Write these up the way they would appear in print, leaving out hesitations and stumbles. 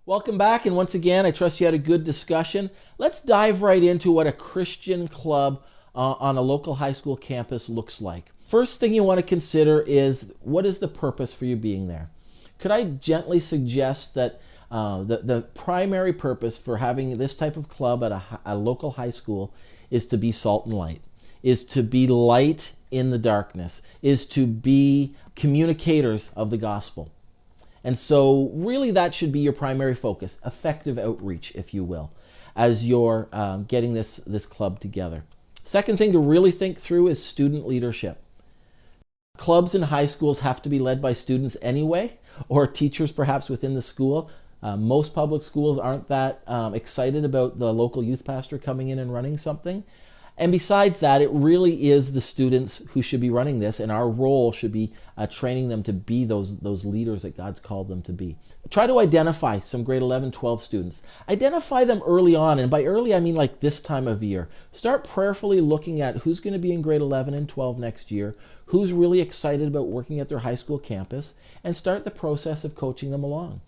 Welcome back, and once again, I trust you had a good discussion. Let's dive right into what a Christian club on a local high school campus looks like. First thing you want to consider is, what is the purpose for you being there? Could I gently suggest that the primary purpose for having this type of club at a local high school is to be salt and light, is to be light in the darkness, is to be communicators of the gospel. And so really that should be your primary focus, effective outreach, if you will, as you're getting this club together. Second thing to really think through is student leadership. Clubs in high schools have to be led by students anyway, or teachers perhaps within the school. Most public schools aren't that excited about the local youth pastor coming in and running something. And besides that, it really is the students who should be running this, and our role should be training them to be those leaders that God's called them to be. Try to identify some grade 11, 12 students. Identify them early on, and by early I mean like this time of year. Start prayerfully looking at who's going to be in grade 11 and 12 next year, who's really excited about working at their high school campus, and start the process of coaching them along.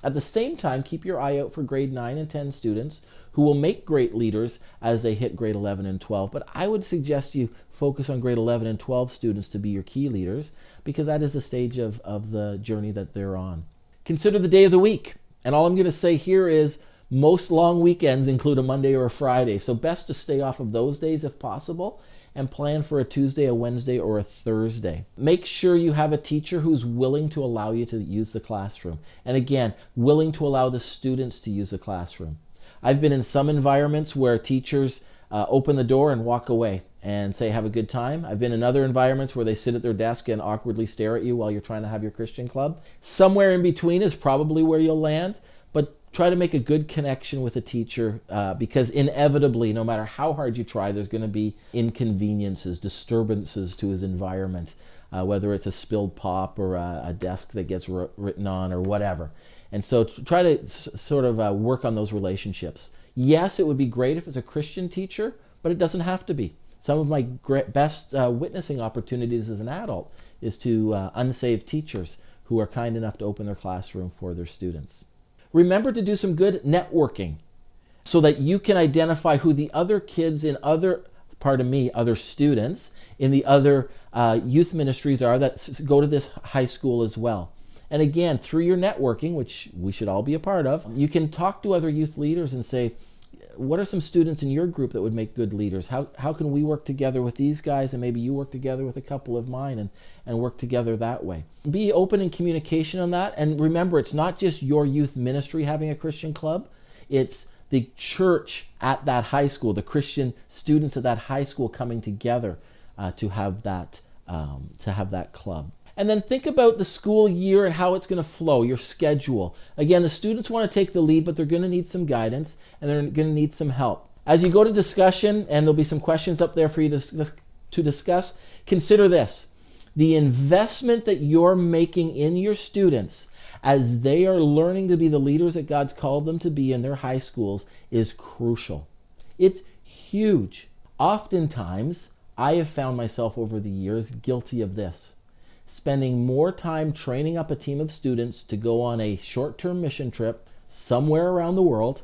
At the same time, keep your eye out for grade 9 and 10 students who will make great leaders as they hit grade 11 and 12. But I would suggest you focus on grade 11 and 12 students to be your key leaders, because that is the stage of the journey that they're on. Consider the day of the week. And all I'm going to say here is most long weekends include a Monday or a Friday. So best to stay off of those days if possible, and plan for a Tuesday, a Wednesday, or a Thursday. Make sure you have a teacher who's willing to allow you to use the classroom. And again, willing to allow the students to use the classroom. I've been in some environments where teachers open the door and walk away and say, have a good time. I've been in other environments where they sit at their desk and awkwardly stare at you while you're trying to have your Christian club. Somewhere in between is probably where you'll land, but try to make a good connection with a teacher because inevitably, no matter how hard you try, there's going to be inconveniences, disturbances to his environment, whether it's a spilled pop or a desk that gets written on or whatever. And so try to sort of work on those relationships. Yes, it would be great if it's a Christian teacher, but it doesn't have to be. Some of my best witnessing opportunities as an adult is to unsaved teachers who are kind enough to open their classroom for their students. Remember to do some good networking so that you can identify who the other kids in other students in the other youth ministries are that go to this high school as well. And again, through your networking, which we should all be a part of, you can talk to other youth leaders and say, what are some students in your group that would make good leaders? How can we work together with these guys, and maybe you work together with a couple of mine and work together that way? Be open in communication on that. And remember, it's not just your youth ministry having a Christian club. It's the church at that high school, the Christian students at that high school coming together to have that club. And then think about the school year and how it's going to flow, your schedule. Again, the students want to take the lead, but they're going to need some guidance and they're going to need some help. As you go to discussion, and there'll be some questions up there for you to discuss, consider this. The investment that you're making in your students as they are learning to be the leaders that God's called them to be in their high schools is crucial. It's huge. Oftentimes, I have found myself over the years guilty of this. Spending more time training up a team of students to go on a short-term mission trip somewhere around the world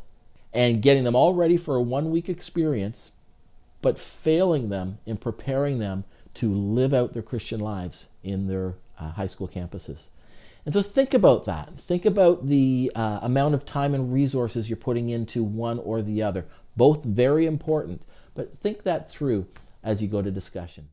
and getting them all ready for a one-week experience, but failing them in preparing them to live out their Christian lives in their high school campuses. And so think about that. Think about the amount of time and resources you're putting into one or the other. Both very important, but think that through as you go to discussion.